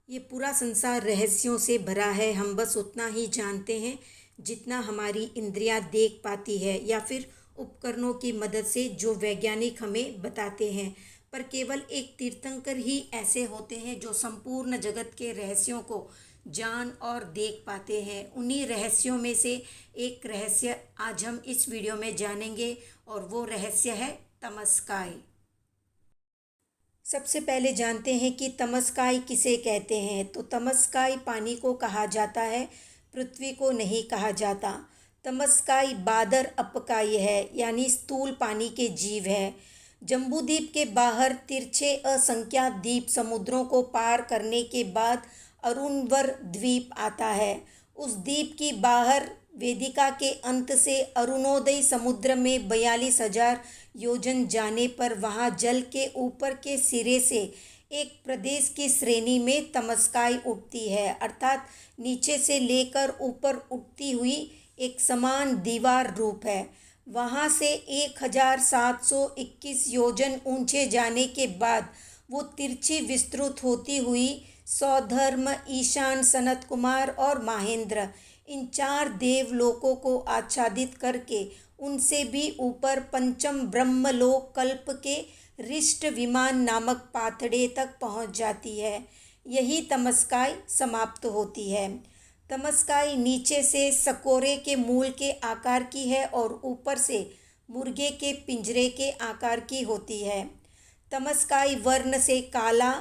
ये पूरा संसार रहस्यों से भरा है। हम बस उतना ही जानते हैं जितना हमारी इंद्रियां देख पाती है या फिर उपकरणों की मदद से जो वैज्ञानिक हमें बताते हैं। पर केवल एक तीर्थंकर ही ऐसे होते हैं जो संपूर्ण जगत के रहस्यों को जान और देख पाते हैं। उन्हीं रहस्यों में से एक रहस्य आज हम इस वीडियो में जानेंगे और वो रहस्य है तमस्काय। सबसे पहले जानते हैं कि तमस्काई किसे कहते हैं। तो तमस्काई पानी को कहा जाता है, पृथ्वी को नहीं कहा जाता। तमस्काई बादर अपकाई है, यानी स्थूल पानी के जीव है। जम्बूद्वीप के बाहर तिरछे असंख्यात द्वीप समुद्रों को पार करने के बाद अरुणवर द्वीप आता है। उस द्वीप की बाहर वेदिका के अंत से अरुणोदय समुद्र में 42,000 योजन जाने पर वहाँ जल के ऊपर के सिरे से एक प्रदेश की श्रेणी में तमस्काई उठती है, अर्थात नीचे से लेकर ऊपर उठती हुई एक समान दीवार रूप है। वहाँ से 1721 योजन ऊंचे जाने के बाद वो तिरछी विस्तृत होती हुई सौधर्म, ईशान, सनत कुमार और महेंद्र, इन 4 देवलोकों को आच्छादित करके उनसे भी ऊपर पंचम ब्रह्मलोक कल्प के रिष्ट विमान नामक पाथड़े तक पहुंच जाती है। यही तमस्काई समाप्त होती है। तमस्काई नीचे से सकोरे के मूल के आकार की है और ऊपर से मुर्गे के पिंजरे के आकार की होती है। तमस्काई वर्ण से काला,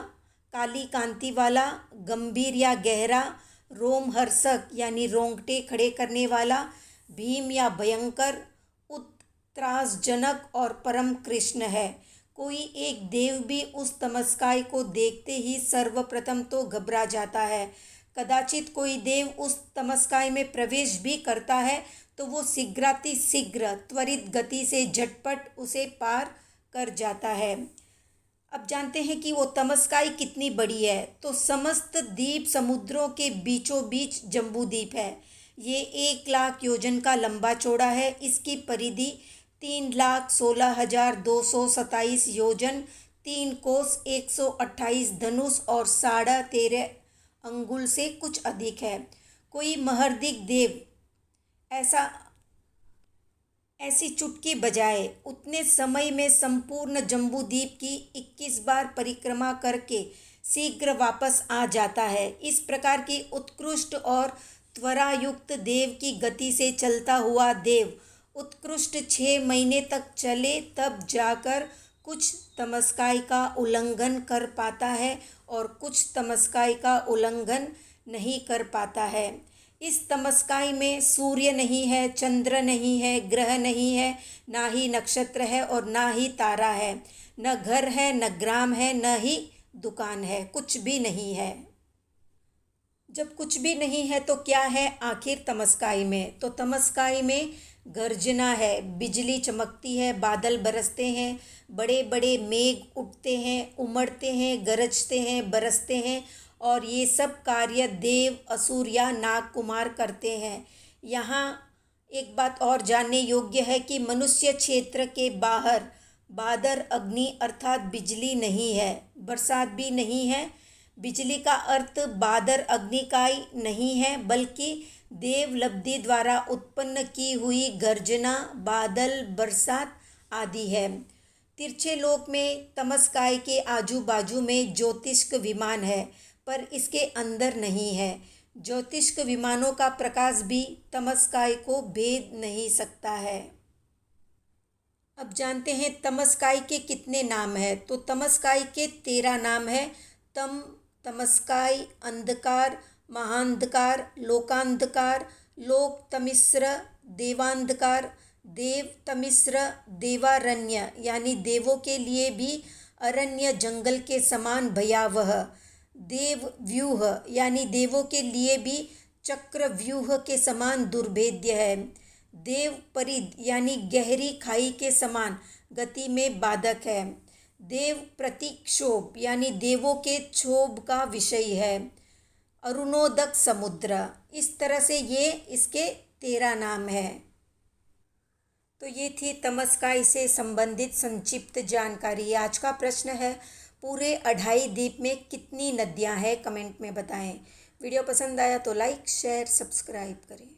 काली कांति वाला, गंभीर या गहरा, रोमहर्षक यानी रोंगटे खड़े करने वाला, भीम या भयंकर, उत्त्रासजनक और परम कृष्ण है। कोई एक देव भी उस तमस्काई को देखते ही सर्वप्रथम तो घबरा जाता है। कदाचित कोई देव उस तमस्काई में प्रवेश भी करता है तो वो शीघ्रातिशीघ्र त्वरित गति से झटपट उसे पार कर जाता है। अब जानते हैं कि वो तमस्काई कितनी बड़ी है। तो समस्त द्वीप समुद्रों के बीचों बीच जम्बूद्वीप है। ये 1,00,000 योजन का लंबा चौड़ा है। इसकी परिधि 3,16,227 योजन, 3 कोस, 128 धनुष और 13.5 अंगुल से कुछ अधिक है। कोई महर्दिक देव ऐसी चुटकी बजाए उतने समय में संपूर्ण जम्बूद्वीप की 21 बार परिक्रमा करके शीघ्र वापस आ जाता है। इस प्रकार की उत्कृष्ट और त्वरायुक्त देव की गति से चलता हुआ देव उत्कृष्ट 6 महीने तक चले तब जाकर कुछ तमस्काई का उल्लंघन कर पाता है और कुछ तमस्काई का उल्लंघन नहीं कर पाता है। इस तमस्काई में सूर्य नहीं है, चंद्र नहीं है, ग्रह नहीं है, ना ही नक्षत्र है और ना ही तारा है, न घर है, न ग्राम है, न ही दुकान है, कुछ भी नहीं है। जब कुछ भी नहीं है तो क्या है आखिर तमस्काई में? तो तमस्काई में गर्जना है, बिजली चमकती है, बादल बरसते हैं, बड़े बड़े मेघ उठते हैं, उमड़ते हैं, गरजते हैं, बरसते हैं और ये सब कार्य देव, असुर या नाग कुमार करते हैं। यहाँ एक बात और जानने योग्य है कि मनुष्य क्षेत्र के बाहर बादर अग्नि अर्थात बिजली नहीं है, बरसात भी नहीं है। बिजली का अर्थ बादर अग्नि का ही नहीं है बल्कि देव लब्धि द्वारा उत्पन्न की हुई गर्जना, बादल, बरसात आदि है। तिरछे लोक में तमस्काई के आजू बाजू में ज्योतिष्क विमान है पर इसके अंदर नहीं है। ज्योतिष्क विमानों का प्रकाश भी तमस्काई को भेद नहीं सकता है। अब जानते हैं तमस्काई के कितने नाम हैं। तो तमस्काई के 13 नाम है। तमस्काई, अंधकार, महांधकार, लोकांधकार, लोक तमिश्र, देवांधकार, देव तमिश्र, देवारण्य यानी देवों के लिए भी अरण्य जंगल के समान भयावह, देव व्यूह यानी देवों के लिए भी चक्र व्यूह के समान दुर्भेद्य है, देव परिध यानी गहरी खाई के समान गति में बाधक है, देव प्रतिक्षोभ यानी देवों के क्षोभ का विषय है, अरुणोदक समुद्र। इस तरह से ये इसके 13 नाम है। तो ये थी तमस्काई से संबंधित संक्षिप्त जानकारी। आज का प्रश्न है, पूरे 2.5 द्वीप में कितनी नदियां हैं, कमेंट में बताएं। वीडियो पसंद आया तो लाइक शेयर सब्सक्राइब करें।